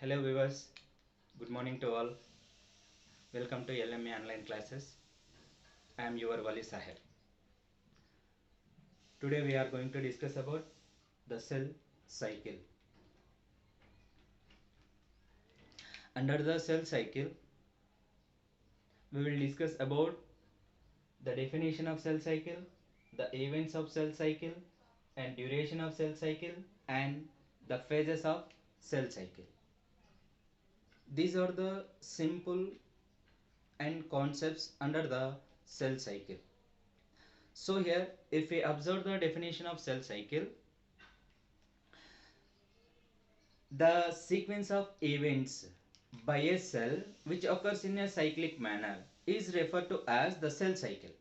Hello viewers, good morning to all. Welcome to LMA online classes. I am your Wali Sahib. Today we are going to discuss about the cell cycle. Under the cell cycle, we will discuss about the definition of cell cycle, the events of cell cycle, and duration of cell cycle, and the phases of cell cycle. These are the simple and concepts under the cell cycle. So here, if we observe the definition of cell cycle, the sequence of events by a cell which occurs in a cyclic manner is referred to as the cell cycle.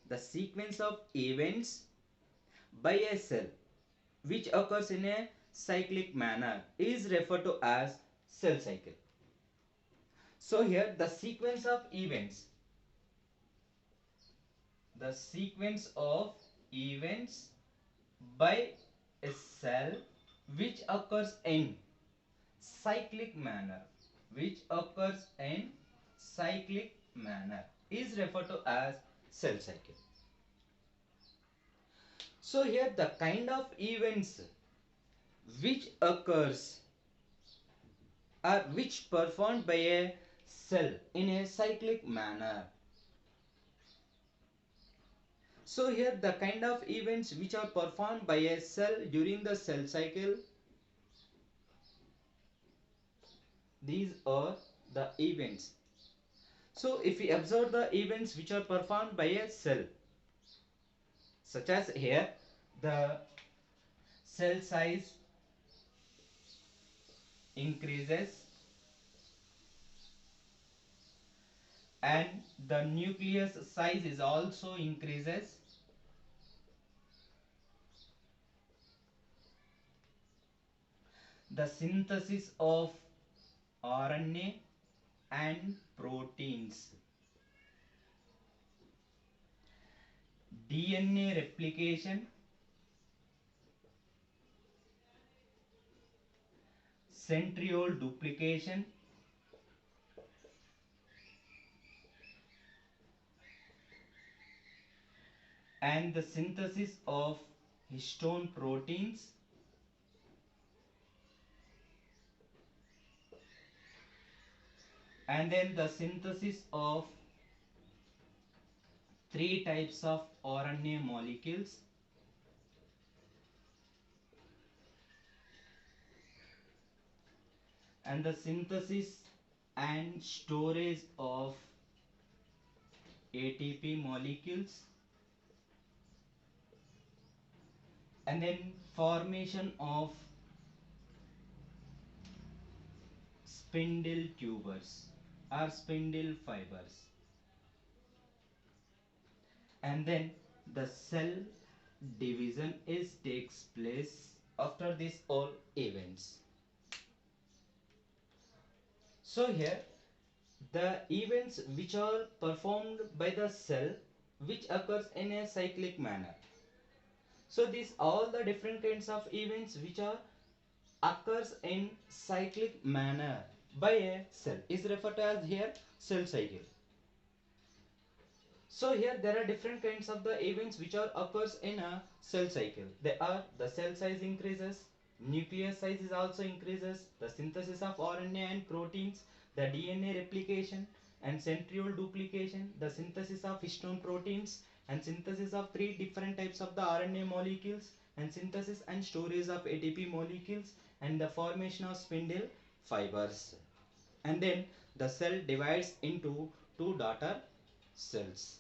The sequence of events by a cell which occurs in a cyclic manner is referred to as cell cycle. So here the sequence of events by a cell which occurs in cyclic manner is referred to as cell cycle. So here the kind of events which occurs or which performed by a cell in a cyclic manner. So here the kind of events which are performed by a cell during the cell cycle, these are the events. So if we observe the events which are performed by a cell, such as here the cell size increases and the nucleus size is also increases. The synthesis of RNA and proteins, DNA replication, centriole duplication, and the synthesis of histone proteins, and then the synthesis of three types of RNA molecules, and the synthesis and storage of ATP molecules, and then formation of spindle tubers or spindle fibers, and then the cell division takes place after these all events. So here the events which are performed by the cell which occurs in a cyclic manner. So these all the different kinds of events which are occurs in cyclic manner by a cell is referred to as here cell cycle. So here there are different kinds of the events which are occurs in a cell cycle. They are the cell size increases, nucleus size is also increases, the synthesis of RNA and proteins, the DNA replication and centriole duplication, the synthesis of histone proteins and synthesis of three different types of the RNA molecules, and synthesis and storage of ATP molecules, and the formation of spindle fibers. And then the cell divides into two daughter cells.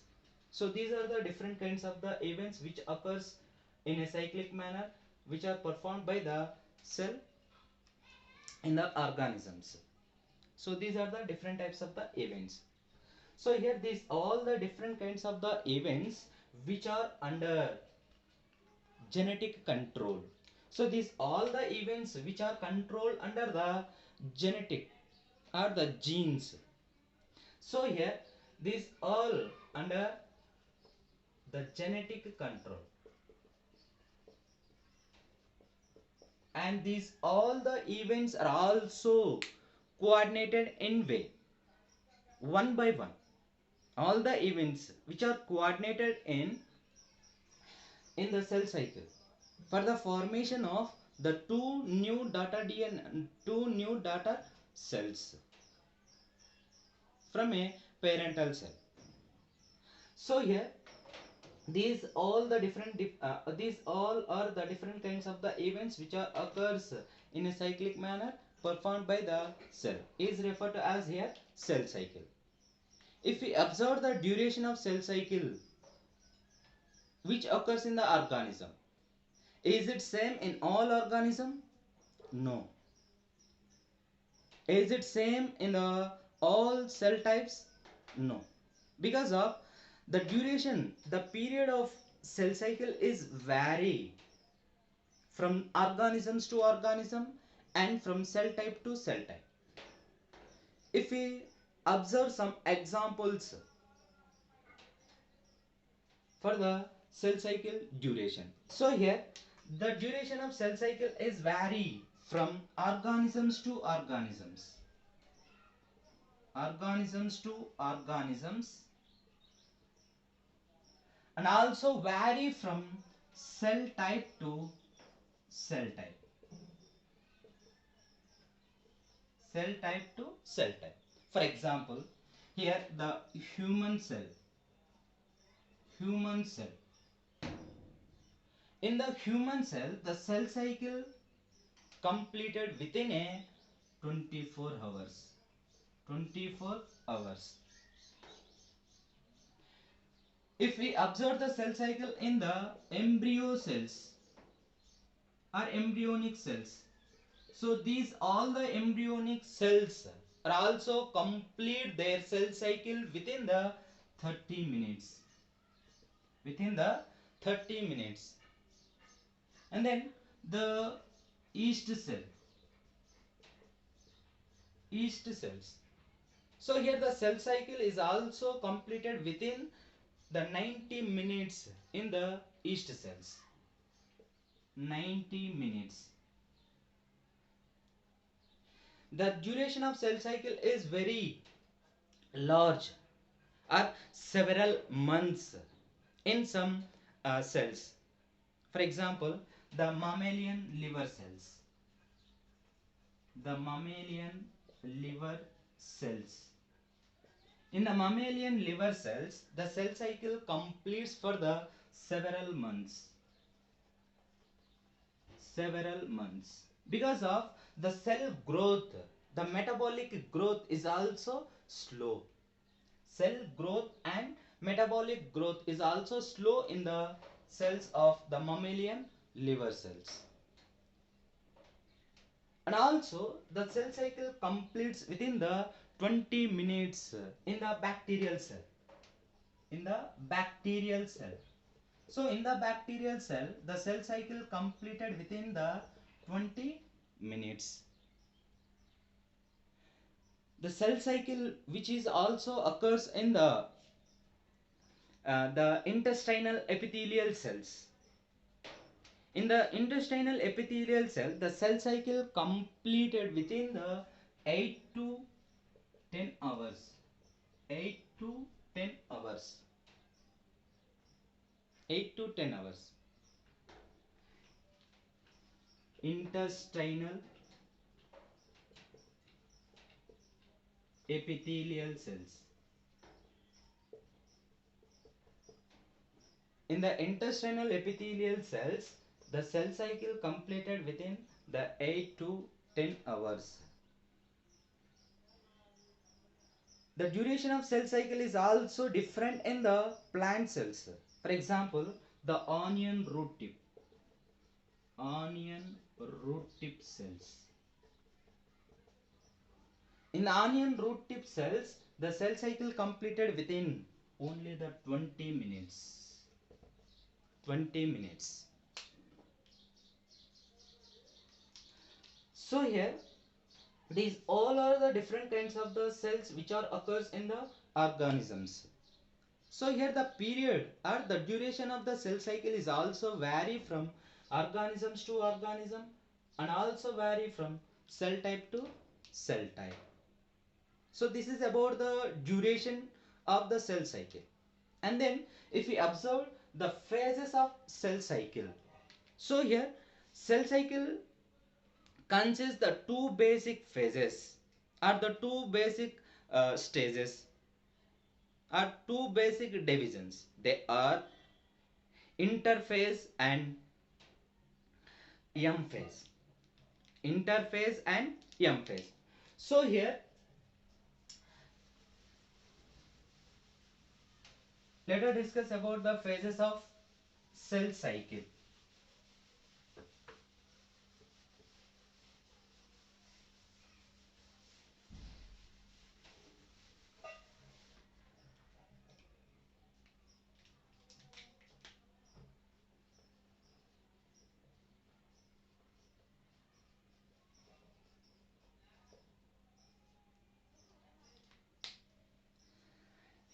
So these are the different kinds of the events which occurs in a cyclic manner which are performed by the cell in the organisms. So these are the different types of the events. So here these all the different kinds of the events which are under genetic control. So these all the events which are controlled under the genetic or the genes. So here these all under the genetic control. and these all the events are also coordinated in way, one by one. All the events which are coordinated in the cell cycle for the formation of the two new data cells from a parental cell. So here these all are the different kinds of the events which are occurs in a cyclic manner performed by the cell is referred to as here cell cycle. If we observe the duration of cell cycle which occurs in the organism, is it same in all organism? No. Is it same in the all cell types? No. Because of the duration, the period of cell cycle is vary from organisms to organism and from cell type to cell type. If we observe some examples for the cell cycle duration. So here the duration of cell cycle is vary from organisms to organisms. Organisms to organisms, and also vary from cell type to cell type. Cell type to cell type. For example, here the human cell. Human cell. In the human cell, the cell cycle completed within a 24 hours. 24 hours. If we observe the cell cycle in the embryo cells or embryonic cells, so these all the embryonic cells are also complete their cell cycle within the 30 minutes. Within the 30 minutes. And then the yeast cell. Yeast cells. So here the cell cycle is also completed within the 90 minutes in the yeast cells. 90 minutes. The duration of cell cycle is very large, or several months in some cells. For example, the mammalian liver cells. The mammalian liver cells. In the mammalian liver cells, the cell cycle completes for the several months. Several months. Because of the cell growth, the metabolic growth is also slow. Cell growth and metabolic growth is also slow in the cells of the mammalian liver cells. And also the cell cycle completes within the 20 minutes in the bacterial cell. In the bacterial cell. So in the bacterial cell, the cell cycle completed within the 20 minutes. The cell cycle which is also occurs in the intestinal epithelial cells. In the intestinal epithelial cell, the cell cycle completed within the 8 to 10 hours. 8 to 10 hours. 8 to 10 hours. Intestinal epithelial cells. In the intestinal epithelial cells, the cell cycle completed within the 8 to 10 hours. The duration of cell cycle is also different in the plant cells. For example, the onion root tip. Onion root tip cells. In the onion root tip cells, the cell cycle completed within only the 20 minutes. 20 minutes. So here, these all are the different kinds of the cells which are occurs in the organisms. So here the period or the duration of the cell cycle is also vary from organisms to organism and also vary from cell type to cell type. So this is about the duration of the cell cycle. And then if we observe the phases of cell cycle, so here cell cycle consists the two basic phases or the two basic stages or two basic divisions. They are interphase and M phase. Interphase and M phase. So here let us discuss about the phases of cell cycle.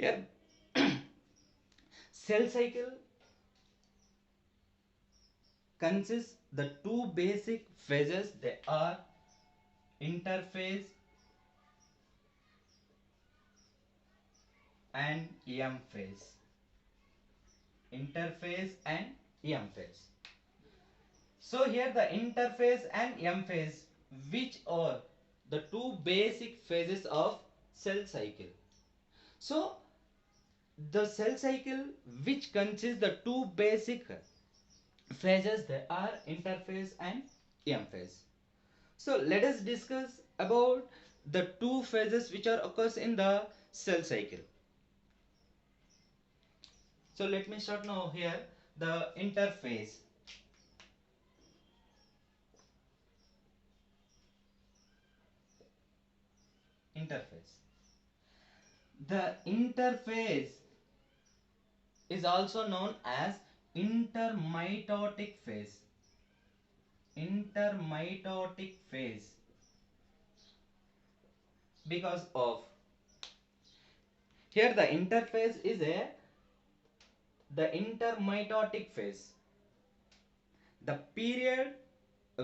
Here cell cycle consists the two basic phases. They are interphase and M phase. Interphase and M phase. So here the interphase and M phase, which are the two basic phases of cell cycle. So the cell cycle which consists the two basic phases, they are interphase and M phase. So let us discuss about the two phases which are occurs in the cell cycle. So let me start now here the interphase. Interphase. The interphase is also known as intermitotic phase. Intermitotic phase because of here the interphase is the intermitotic phase. The period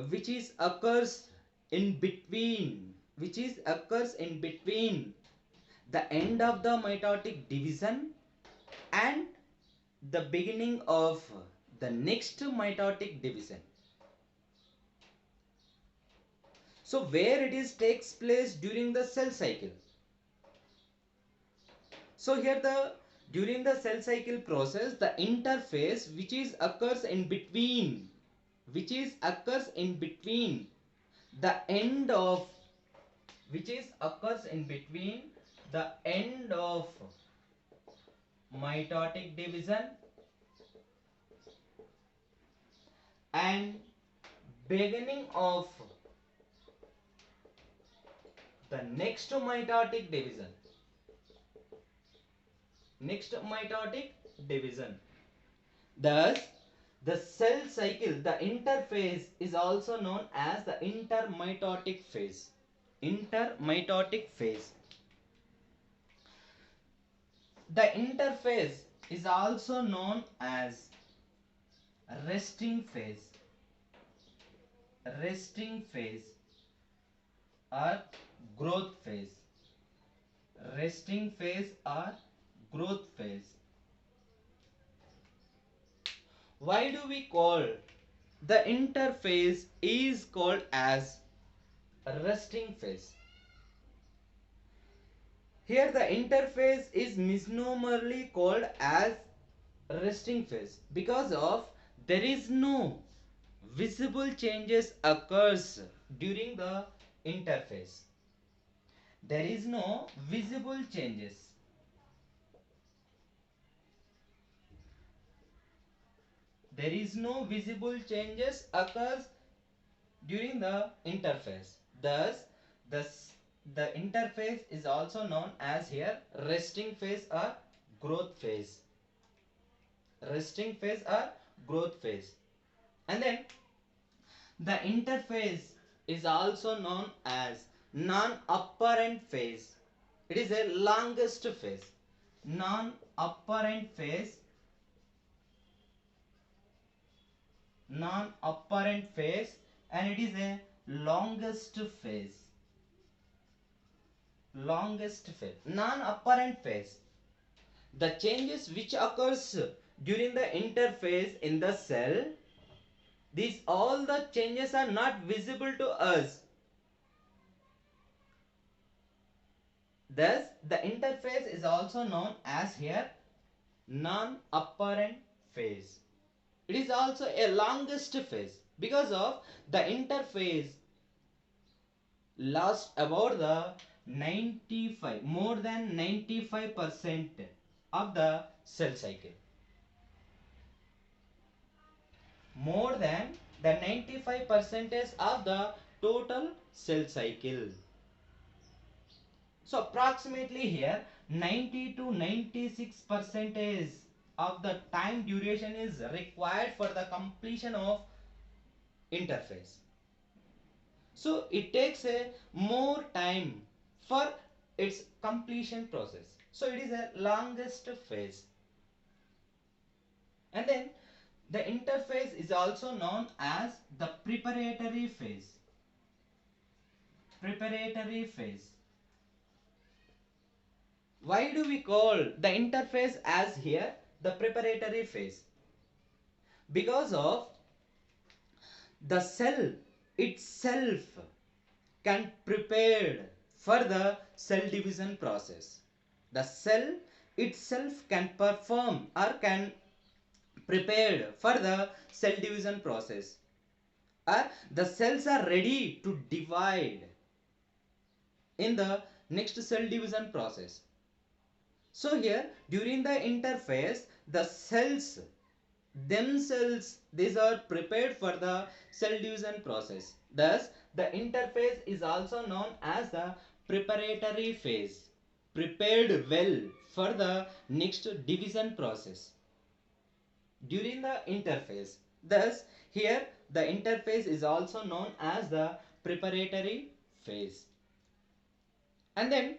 which is occurs in between the end of the mitotic division and the beginning of the next mitotic division. So where it is takes place during the cell cycle. So here during the cell cycle process, the interphase which occurs in between the end of the end of mitotic division and beginning of the next mitotic division. Thus the cell cycle, the interphase is also known as the intermitotic phase. The interphase is also known as resting phase or growth phase. Resting phase or growth phase. Why do we call the interphase is called as resting phase? Here the interphase is misnomerly called as resting phase because of there is no visible changes occurs during the interphase. There is no visible changes. There is no visible changes occurs during the interphase. Thus, the interphase is also known as here resting phase or growth phase. Resting phase or growth phase. And then the interphase is also known as non-apparent phase. It is a longest phase. Non-apparent phase and it is a longest phase. Longest phase, non-apparent phase. The changes which occurs during the interphase in the cell, these all the changes are not visible to us. Thus, the interphase is also known as here non-apparent phase. It is also a longest phase because of the interphase lasts about the 95, more than 95% of the cell cycle. More than the 95% of the total cell cycle. So approximately here 90 to 96% of the time duration is required for the completion of interphase. So it takes a more time for its completion process. So it is a longest phase. And then the interphase is also known as the preparatory phase. Preparatory phase. Why do we call the interphase as here the preparatory phase? Because of the cell itself can prepare for the cell division process. The cell itself can perform or can prepare for the cell division process, or the cells are ready to divide in the next cell division process. So here during the interphase the cells themselves, these are prepared for the cell division process. Thus the interphase is also known as the preparatory phase, prepared well for the next division process during the interphase. Thus here the interphase is also known as the preparatory phase. And then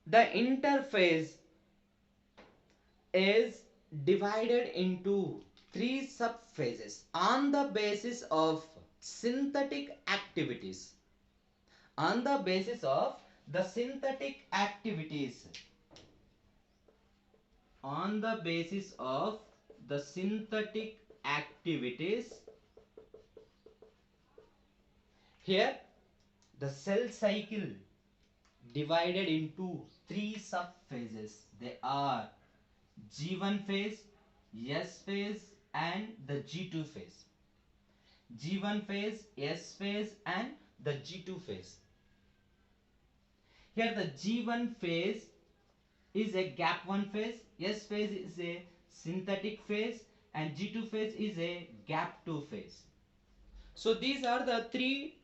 the interphase is divided into three subphases on the basis of synthetic activities. On the basis of the synthetic activities. On the basis of the synthetic activities, here the cell cycle divided into three subphases. They are G1 phase, S phase and the G2 phase. G1 phase, S phase and the G2 phase. Here the G1 phase is a gap 1 phase, S phase is a synthetic phase and G2 phase is a gap 2 phase. So these are the three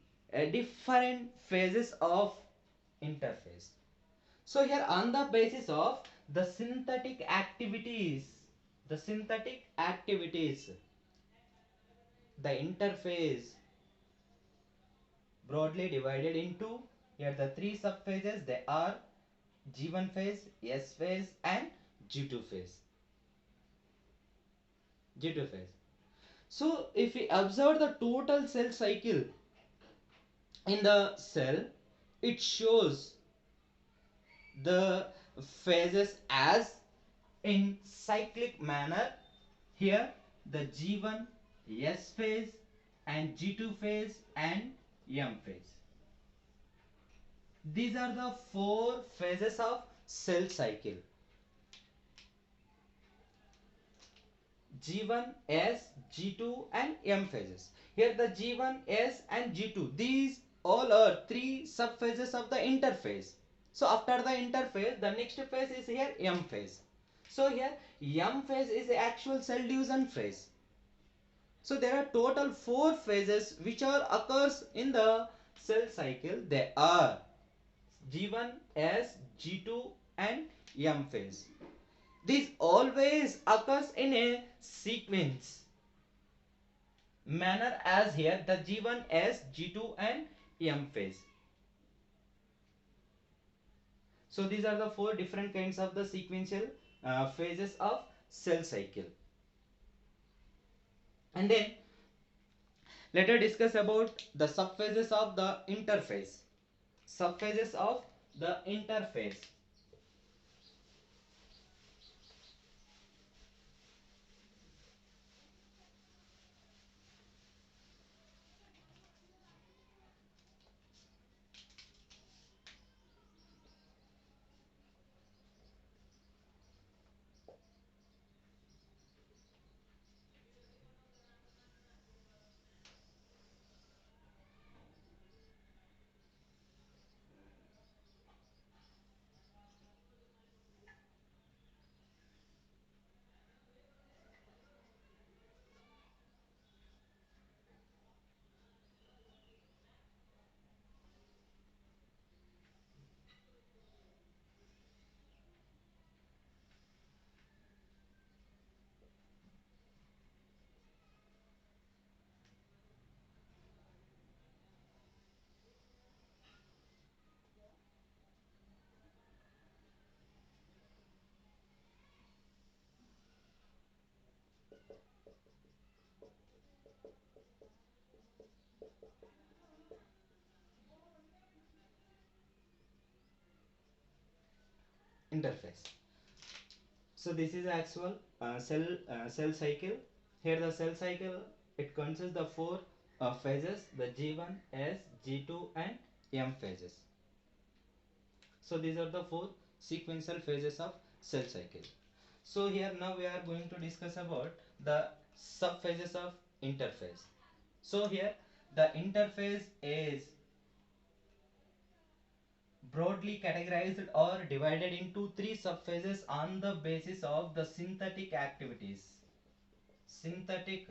different phases of interphase. So here on the basis of the synthetic activities, the interphase broadly divided into here the three subphases. They are G1 phase, S phase and G2 phase. G2 phase. So if we observe the total cell cycle in the cell, it shows the phases as in cyclic manner. Here the G1, S phase and G2 phase and M phase. These are the four phases of cell cycle. G1, S, G2 and M phases. Here the G1, S and G2, these all are three subphases of the interphase. So after the interphase, the next phase is here M phase. So here M phase is the actual cell division phase. So there are total four phases which are occurs in the cell cycle. They are G1, S, G2 and M phase. This always occurs in a sequence manner as here the G1, S, G2 and M phase. So these are the four different kinds of the sequential phases of cell cycle. And then Let us discuss about the subphases of the interphase. Subphases of the interphase. Interphase. So this is actual cell cycle. Here the cell cycle, it consists the four phases: the G1, S, G2, and M phases. So these are the four sequential phases of cell cycle. So here now we are going to discuss about the subphases of interphase. So here the interphase is broadly categorized or divided into three subphases on the basis of the synthetic activities. Synthetic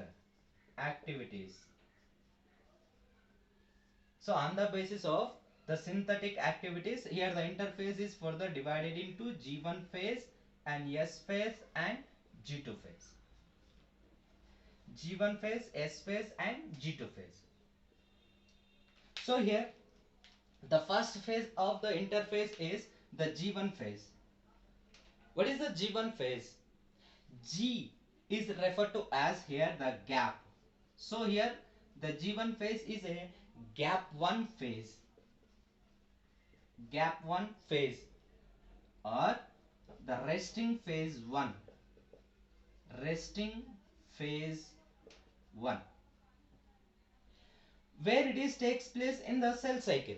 activities. So on the basis of the synthetic activities, here the interphase is further divided into G1 phase and S phase and G2 phase. G1 phase, S phase and G2 phase. So here the first phase of the interphase is the G1 phase. What is the G1 phase? G is referred to as here the gap. So here the G1 phase is a gap 1 phase. Gap 1 phase or the resting phase 1. Resting phase 1. Where it is takes place in the cell cycle.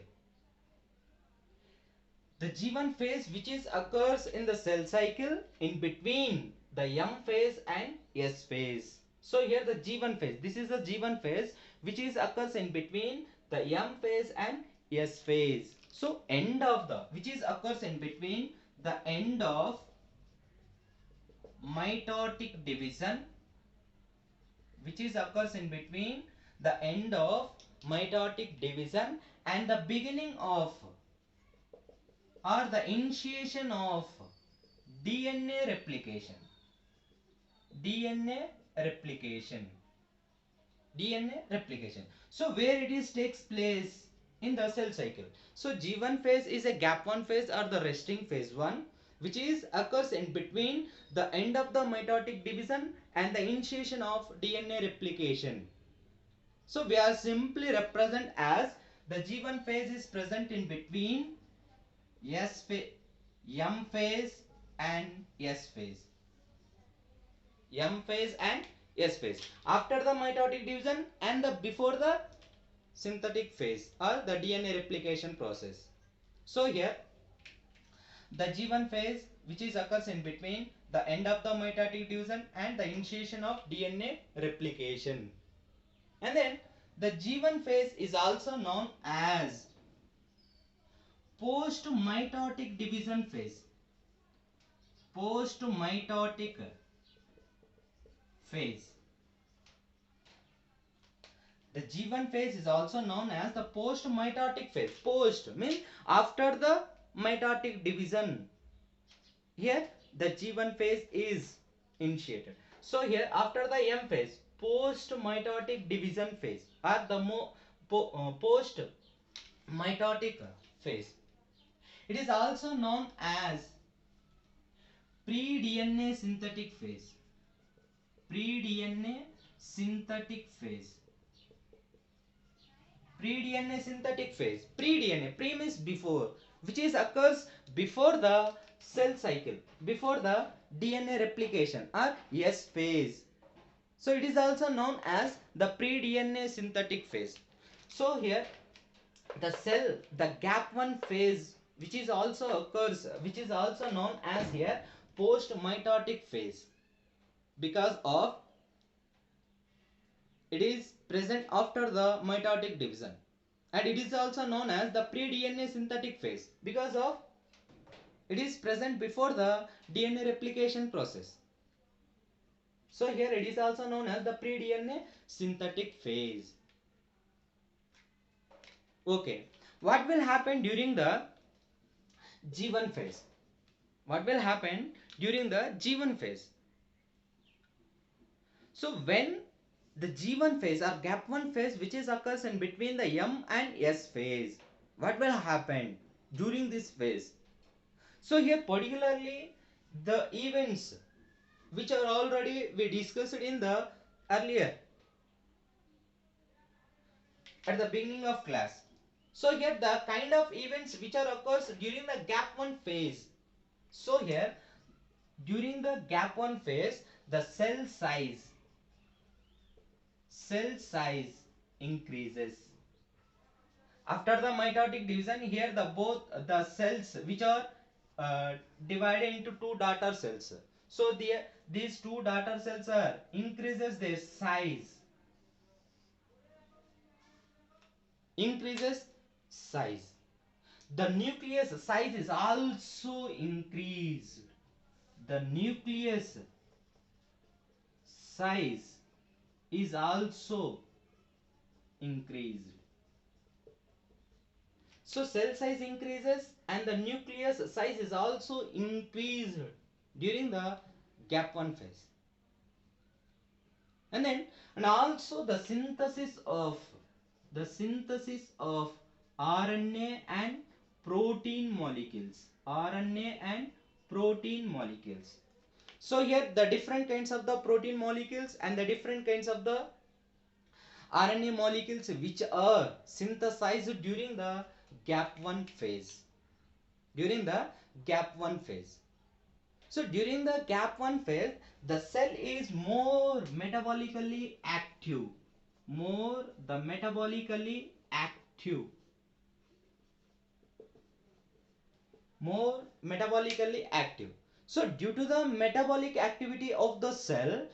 The G1 phase which is occurs in the cell cycle in between the M phase and S phase. So here the G1 phase, this is the G1 phase which is occurs in between the M phase and S phase. So end of the, which is occurs in between the end of mitotic division, which is occurs in between the end of mitotic division and the beginning of or the initiation of DNA replication. DNA replication. DNA replication. So where it is takes place in the cell cycle. So G1 phase is a gap 1 phase or the resting phase 1 which is occurs in between the end of the mitotic division and the initiation of DNA replication. So we are simply represent as the G1 phase is present in between M phase and S phase. M phase and S phase. After the mitotic division and the before the synthetic phase or the DNA replication process. So here the G1 phase which is occurs in between the end of the mitotic division and the initiation of DNA replication. And then the G1 phase is also known as post mitotic division phase. Post mitotic phase. The G1 phase is also known as the post mitotic phase. Post means after the mitotic division. Here the G1 phase is initiated. So here after the M phase, post mitotic division phase or the post mitotic phase. It is also known as pre-DNA synthetic phase. Pre-DNA synthetic phase. pre-DNA synthetic phase. Pre-DNA, pre means before, which is occurs before the cell cycle, before the DNA replication or S phase. So it is also known as the pre-DNA synthetic phase. So here the gap 1 phase, which is also occurs, which is also known as here post mitotic phase, because of it is present after the mitotic division, and it is also known as the pre-DNA synthetic phase because of it is present before the DNA replication process. So here it is also known as the pre-DNA synthetic phase. Okay, what will happen during the G1 phase? What will happen during the G1 phase? So when the G1 phase or gap 1 phase, which is occurs in between the M and S phase, what will happen during this phase? So here particularly the events which are already we discussed in the earlier at the beginning of class. So here the kind of events which are occurs during the gap 1 phase. So here during the gap 1 phase, the cell size increases. After the mitotic division, here the both the cells which are divided into two daughter cells. So these two daughter cells are increases their size. Increases size. The nucleus size is also increased. The nucleus size is also increased. So cell size increases and the nucleus size is also increased during the gap 1 phase. And also the synthesis of RNA and protein molecules. RNA and protein molecules. So here the different kinds of the protein molecules and the different kinds of the RNA molecules which are synthesized during the gap 1 phase. During the gap 1 phase. So during the gap 1 phase, the cell is more metabolically active. More the metabolically active. More metabolically active. So due to the metabolic activity of the cell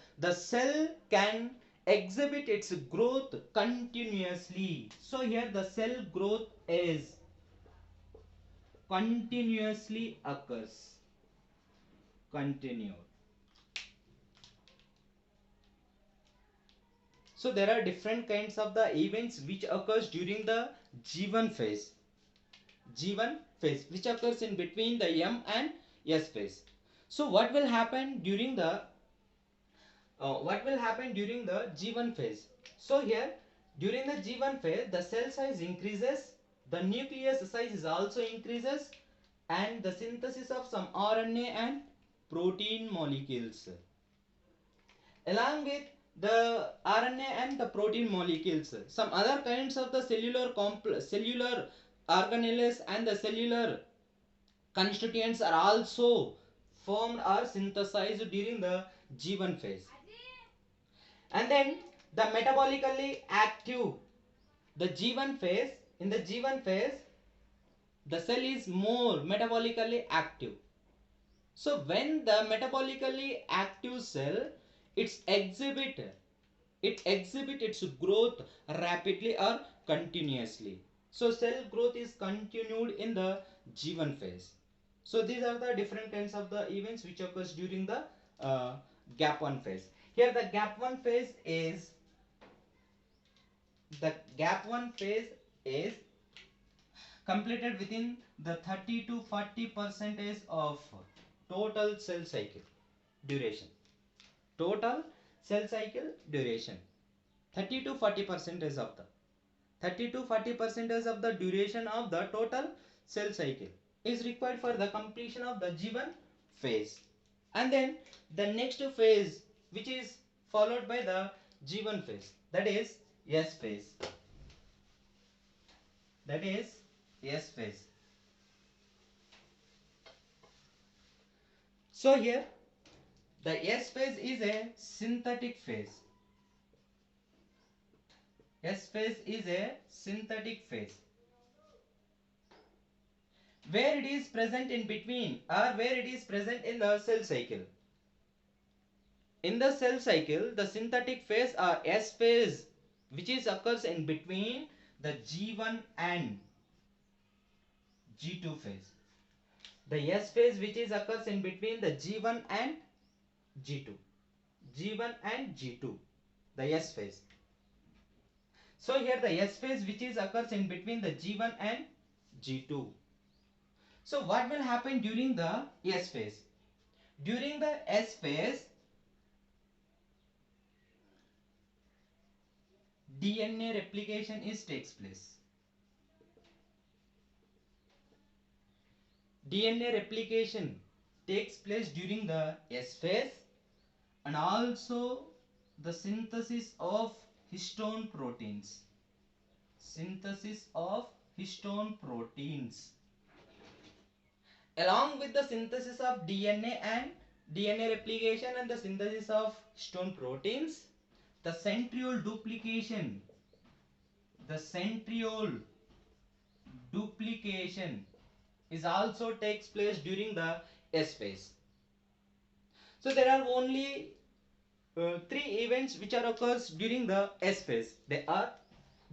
can exhibit its growth continuously. So here the cell growth is continuously occurs. Continued. So there are different kinds of the events which occurs during the G1 phase. G1 phase which occurs in between the M and S phase. So what will happen during the G1 phase? So here during the G1 phase the cell size increases, the nucleus size is also increases, and the synthesis of some RNA and protein molecules. Along with the RNA and the protein molecules, some other kinds of the cellular organelles and the cellular constituents are also formed or synthesized during the G1 phase. And then the metabolically active, the G1 phase, in the G1 phase the cell is more metabolically active. So when the metabolically active cell exhibit its growth rapidly or continuously. So cell growth is continued in the G1 phase. So these are the different kinds of the events which occurs during the gap 1 phase. Here the gap 1 phase is completed within the 30 to 40% of total cell cycle duration. Total cell cycle duration 30 to 40% of the duration of the total cell cycle is required for the completion of the G1 phase. And then the next phase which is followed by the G1 phase, that is S phase. that is S phase. So here the S phase is a synthetic phase. S phase is a synthetic phase where it is present in between or where it is present in the cell cycle. In the cell cycle, the synthetic phase or S phase which is occurs in between the G1 and G2 phase. The S phase which is occurs in between the G1 and G2. G1 and G2. The S phase. So here the S phase which is occurs in between the G1 and G2. So what will happen during the S phase? During the S phase, DNA replication takes place. DNA replication takes place during the S phase, and also the synthesis of histone proteins. Synthesis of histone proteins. Along with the synthesis of DNA and DNA replication and the synthesis of histone proteins, the centriole duplication is also takes place during the S phase. So there are only three events which are occurs during the S phase. They are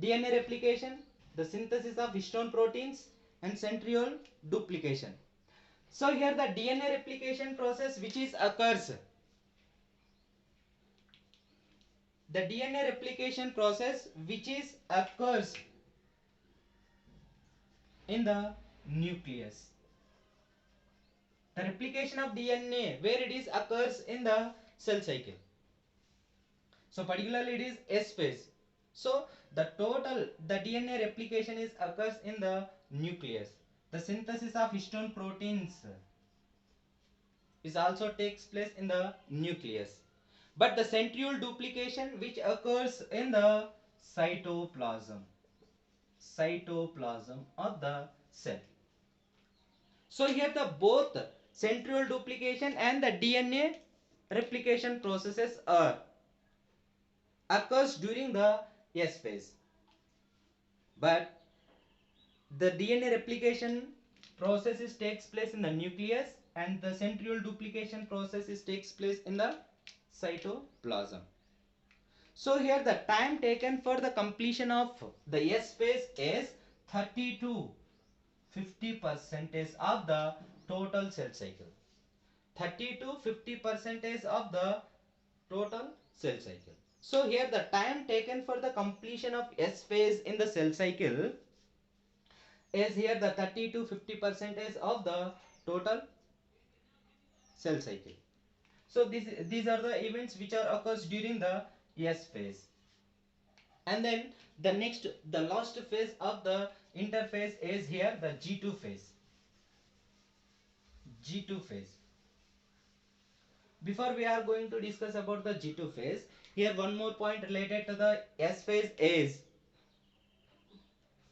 DNA replication, the synthesis of histone proteins, and centriole duplication. So here the DNA replication process which is occurs. The DNA replication process which is occurs in the nucleus. The replication of DNA where it is occurs in the cell cycle. So particularly it is S phase. So the DNA replication is occurs in the nucleus. The synthesis of histone proteins is also takes place in the nucleus. But the centriole duplication which occurs in the cytoplasm of the cell. So here the both centriole duplication and the DNA replication processes occurs during the S phase. But the DNA replication process takes place in the nucleus and the centriole duplication process takes place in the cytoplasm. So here the time taken for the completion of the S phase is 30 to 50% of the total cell cycle. 30 to 50% of the total cell cycle. So here the time taken for the completion of S phase in the cell cycle is here the 30 to 50% of the total cell cycle. So these are the events which are occurs during the S phase. And then the last phase of the interphase is here the G2 phase. G2 phase. Before we are going to discuss about the G2 phase, here one more point related to the S phase is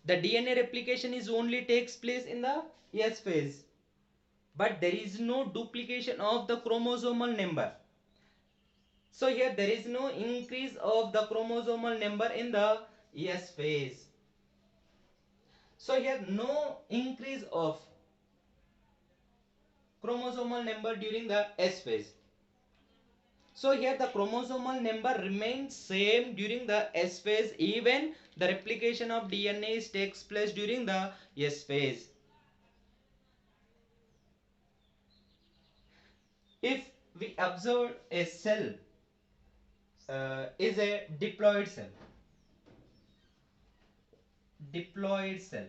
the DNA replication is only takes place in the S phase, but there is no duplication of the chromosomal number. So here there is no increase of the chromosomal number in the S phase. So here no increase of chromosomal number during the S phase. So here the chromosomal number remains same during the S phase, even the replication of DNA takes place during the S phase. If we observe a cell is a diploid cell. Diploid cell.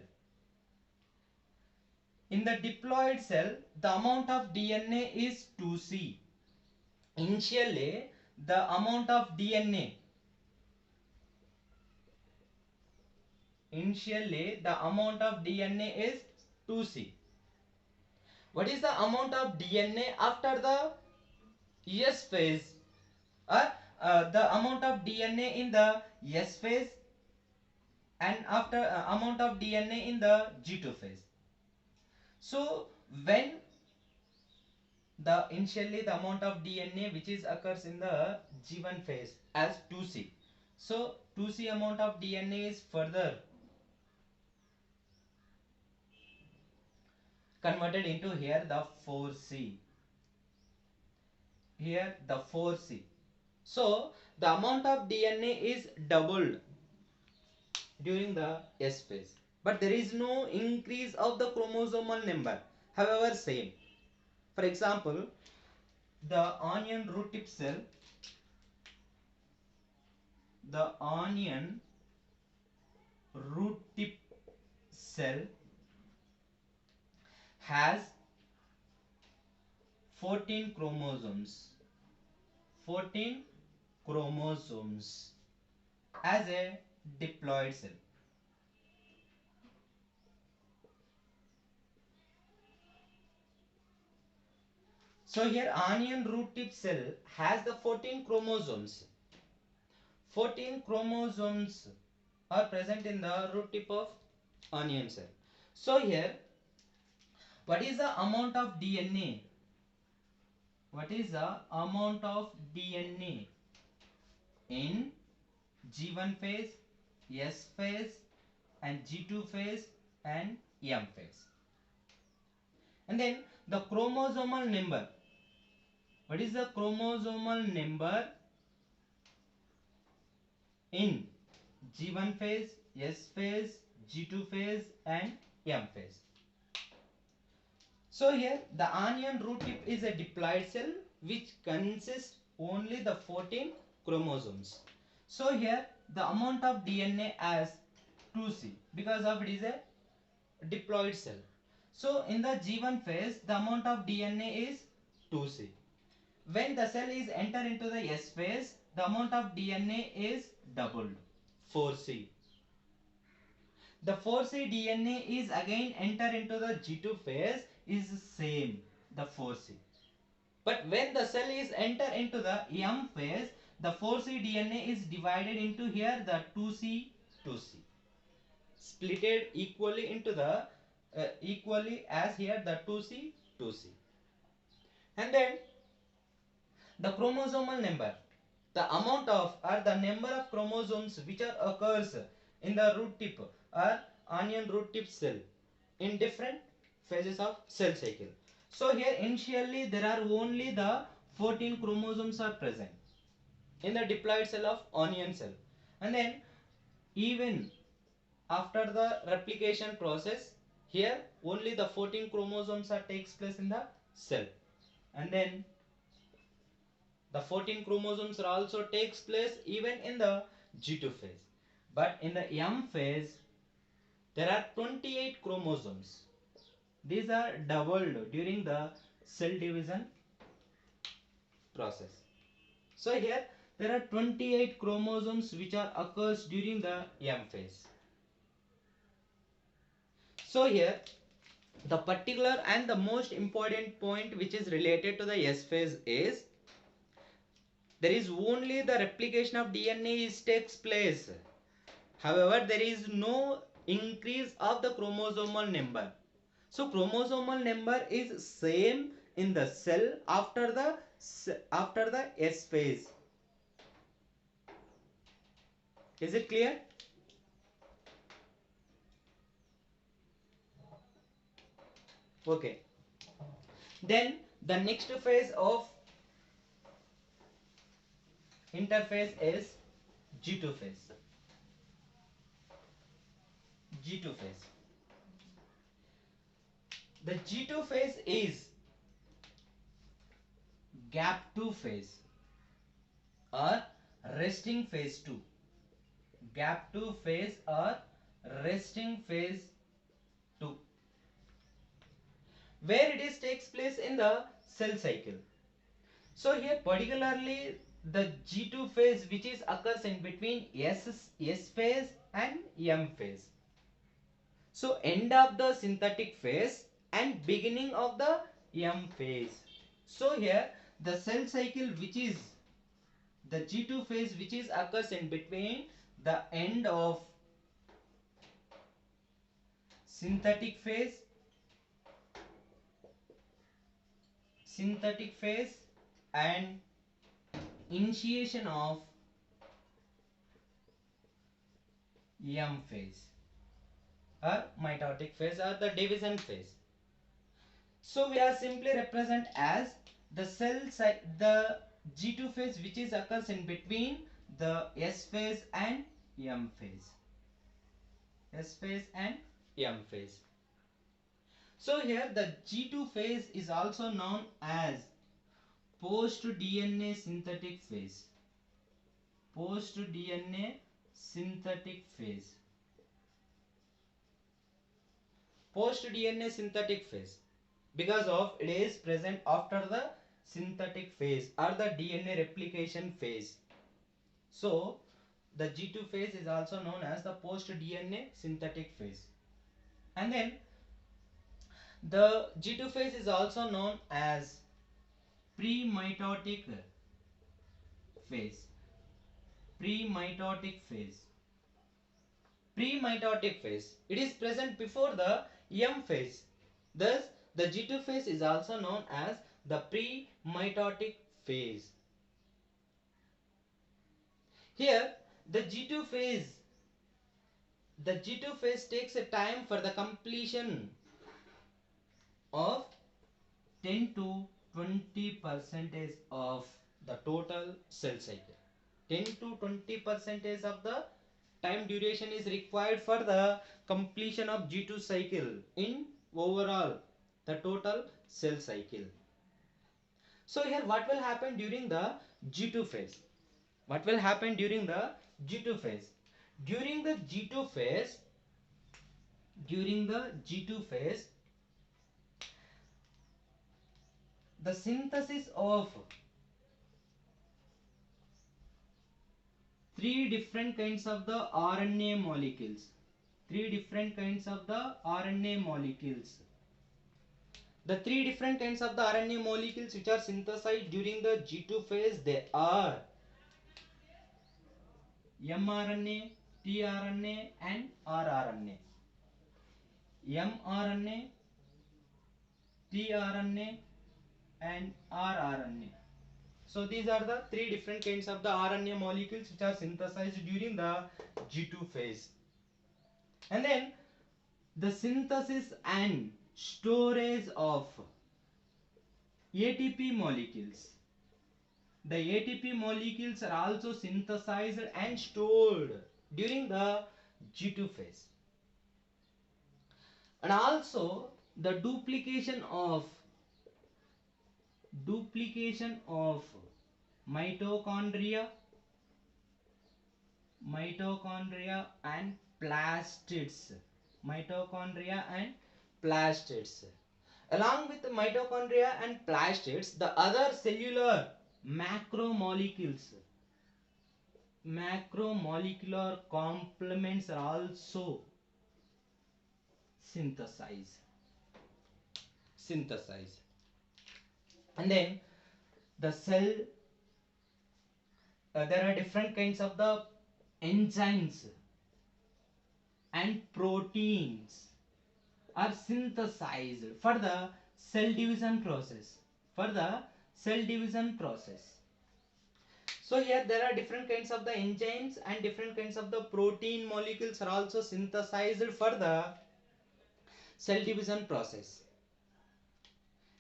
In the diploid cell, the amount of DNA is 2C. Initially, the amount of DNA is 2C. What is the amount of DNA after the S phase? The amount of DNA in the S phase and after amount of DNA in the G2 phase. So when the initially the amount of DNA which is occurs in the G1 phase as 2C. So 2C amount of DNA is further converted into here the 4C. Here the 4C. So the amount of DNA is doubled during the S phase. But there is no increase of the chromosomal number. However, same. For example, the onion root tip cell, the onion root tip cell has 14 chromosomes. 14 chromosomes as a diploid cell. So here onion root tip cell has the 14 chromosomes. 14 chromosomes are present in the root tip of onion cell. So here, what is the amount of DNA? What is the amount of DNA in G1 phase, S phase, and G2 phase and M phase? And then the chromosomal number. What is the chromosomal number in G1 phase, S phase, G2 phase and M phase? So here the onion root tip is a diploid cell which consists only the 14 chromosomes. So here the amount of DNA as 2C because of it is a diploid cell. So in the G1 phase the amount of DNA is 2C. When the cell is enter into the S phase, the amount of DNA is doubled, 4C. The 4C DNA is again enter into the G2 phase is same, the 4C. But when the cell is enter into the M phase, the 4C DNA is divided into here the 2C, 2C. Splitted equally into the equally as here the 2C, 2C. And then the chromosomal number, the amount of or the number of chromosomes which are occurs in the root tip or onion root tip cell in different phases of cell cycle. So here initially there are only the 14 chromosomes are present in the diploid cell of onion cell, and then even after the replication process here only the 14 chromosomes are takes place in the cell, and then the 14 chromosomes also takes place even in the G2 phase. But in the M phase, there are 28 chromosomes. These are doubled during the cell division process. So here there are 28 chromosomes which are occurs during the M phase. So here the particular and the most important point which is related to the S phase is there is only the replication of DNA takes place. However, there is no increase of the chromosomal number. So chromosomal number is same in the cell after the S phase. Is it clear? Okay. Then the next phase of interphase is G2 phase. G2 phase. The G2 phase is gap 2 phase or resting phase 2. Gap 2 phase or resting phase 2, where it is takes place in the cell cycle. So here particularly the G2 phase which is occurs in between S phase and M phase. So end of the synthetic phase and beginning of the M phase. So here the cell cycle which is the G2 phase which is occurs in between the end of synthetic phase, and initiation of M phase or mitotic phase or the division phase. So we are simply represent as the the G2 phase which is occurs in between the S phase and M phase. S phase and M phase. So here the G2 phase is also known as post-DNA synthetic phase. Post-DNA synthetic phase. Post-DNA synthetic phase. Because of it is present after the synthetic phase or the DNA replication phase. So the G2 phase is also known as the post-DNA synthetic phase. And then the G2 phase is also known as pre-mitotic phase. Pre-mitotic phase. Pre-mitotic phase. It is present before the M phase. Thus, the G2 phase is also known as the pre-mitotic phase. Here, the G2 phase takes a time for the completion of 10 to 20% of the total cell cycle. 10 to 20% of the time duration is required for the completion of G2 cycle in overall the total cell cycle. So here what will happen during the G2 phase? What will happen during the G2 phase? During the G2 phase, the synthesis of three different kinds of the RNA molecules. Three different kinds of the RNA molecules. The three different kinds of the RNA molecules which are synthesized during the G2 phase, they are mRNA, tRNA and rRNA. mRNA, tRNA and rRNA. So these are the three different kinds of the RNA molecules which are synthesized during the G2 phase. And then the synthesis and storage of ATP molecules. The ATP molecules are also synthesized and stored during the G2 phase. And also the duplication of mitochondria and plastids. Along with the mitochondria and plastids, the other cellular macromolecular complements are also synthesized. And then the cell, there are different kinds of the enzymes and proteins are synthesized for the cell division process. So here there are different kinds of the enzymes and different kinds of the protein molecules are also synthesized for the cell division process.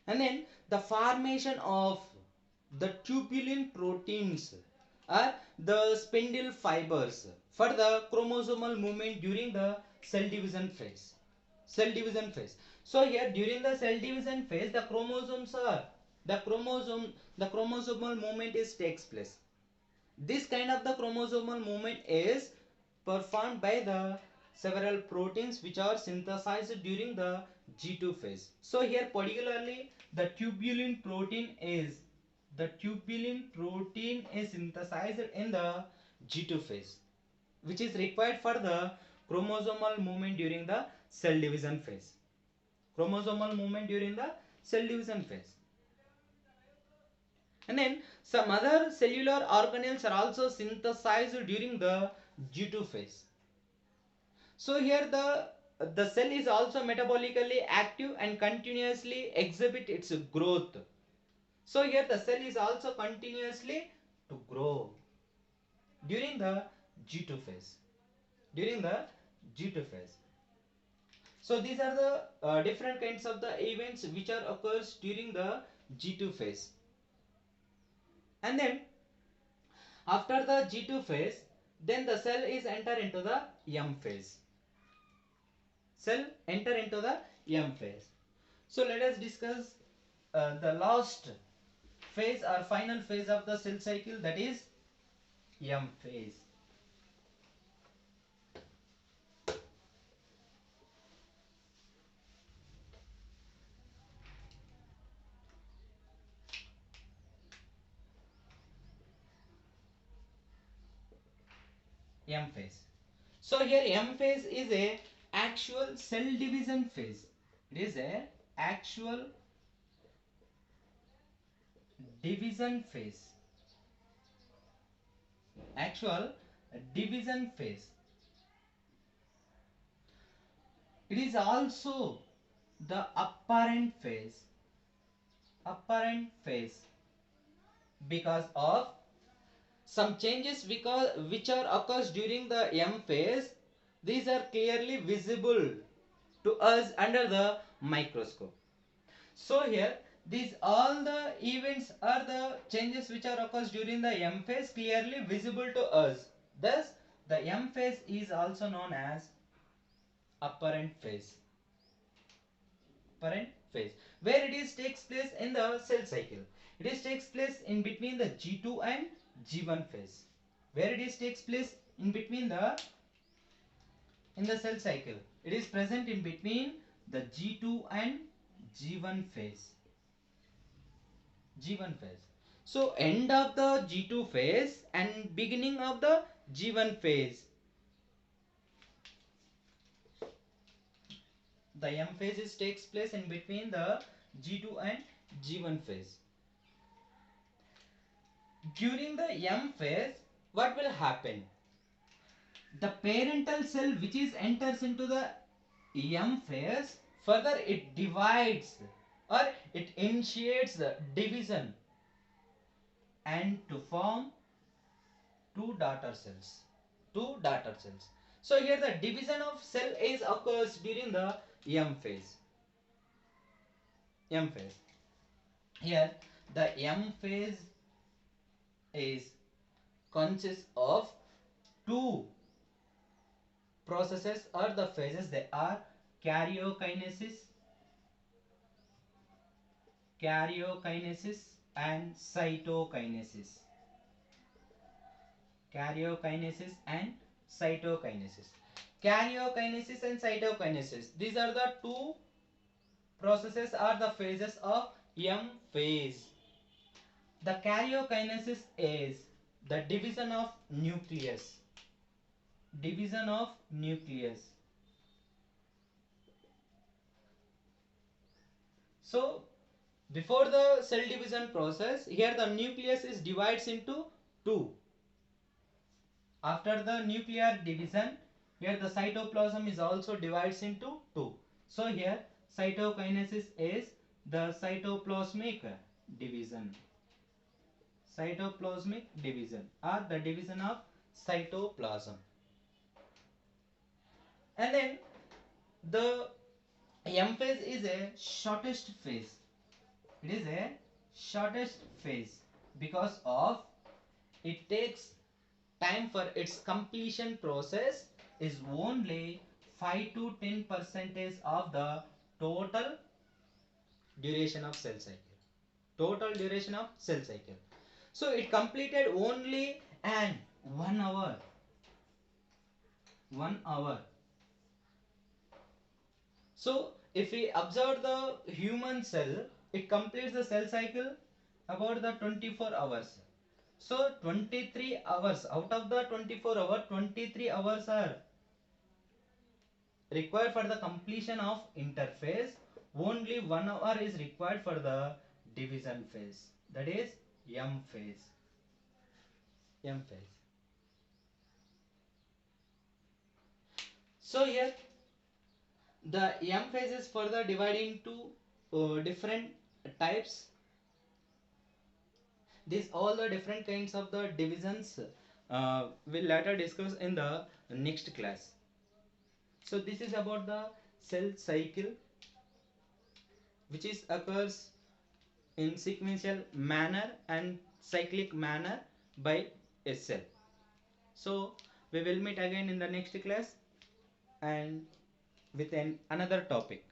And then the formation of the tubulin proteins are the spindle fibers for the chromosomal movement during the cell division phase. So here during the cell division phase, the chromosomal movement takes place. This kind of the chromosomal movement is performed by the several proteins which are synthesized during the G2 phase. So here particularly the tubulin protein is synthesized in the G2 phase, which is required for the chromosomal movement during the cell division phase. And then some other cellular organelles are also synthesized during the G2 phase. So here the the cell is also metabolically active and continuously exhibit its growth. So here the cell is also continuously to grow during the G2 phase. During the G2 phase. So these are the different kinds of the events which are occurs during the G2 phase. And then after the G2 phase, then the cell is enter into the M phase. Cell enter into the M phase. So let us discuss the last phase or final phase of the cell cycle, that is M phase. M phase. So here M phase is a actual cell division phase. It is a actual division phase. Actual division phase. It is also the apparent phase. Apparent phase because of some changes which are occurs during the M phase. These are clearly visible to us under the microscope. So here these all the events are the changes which are occurs during the M phase clearly visible to us. Thus the M phase is also known as apparent phase. Apparent phase, where it is takes place in the cell cycle. It is takes place in between the G2 and G1 phase. Where it is takes place in between the in the cell cycle. It is present in between the G2 and G1 phase. G1 phase. So end of the G2 phase and beginning of the G1 phase. The M phase takes place in between the G2 and G1 phase. During the M phase, what will happen? The parental cell which is enters into the M phase, further it divides or it initiates the division and to form two daughter cells. Two daughter cells. So here the division of cell is occurs during the M phase. M phase. Here the M phase is consists of two processes or the phases. They are karyokinesis and cytokinesis. Karyokinesis and cytokinesis. Karyokinesis and cytokinesis. These are the two processes or the phases of M phase. The karyokinesis is the division of nucleus. Division of nucleus. So before the cell division process, here the nucleus is divides into two. After the nuclear division, here the cytoplasm is also divides into two. So here cytokinesis is the cytoplasmic division. Cytoplasmic division or the division of cytoplasm. And then the M phase is a shortest phase. It is a shortest phase because of it takes time for its completion process is only 5 to 10% of the total duration of cell cycle. Total duration of cell cycle. So it completed only and 1 hour. 1 hour. So if we observe the human cell, it completes the cell cycle about the 24 hours. So 23 hours out of the 24 hours, 23 hours are required for the completion of interphase. Only 1 hour is required for the division phase. That is M phase. M phase. So here The M phase is further divided into different types. These all the different kinds of the divisions will later discuss in the next class. So this is about the cell cycle, which is occurs in sequential manner and cyclic manner by a cell. So we will meet again in the next class and with another topic.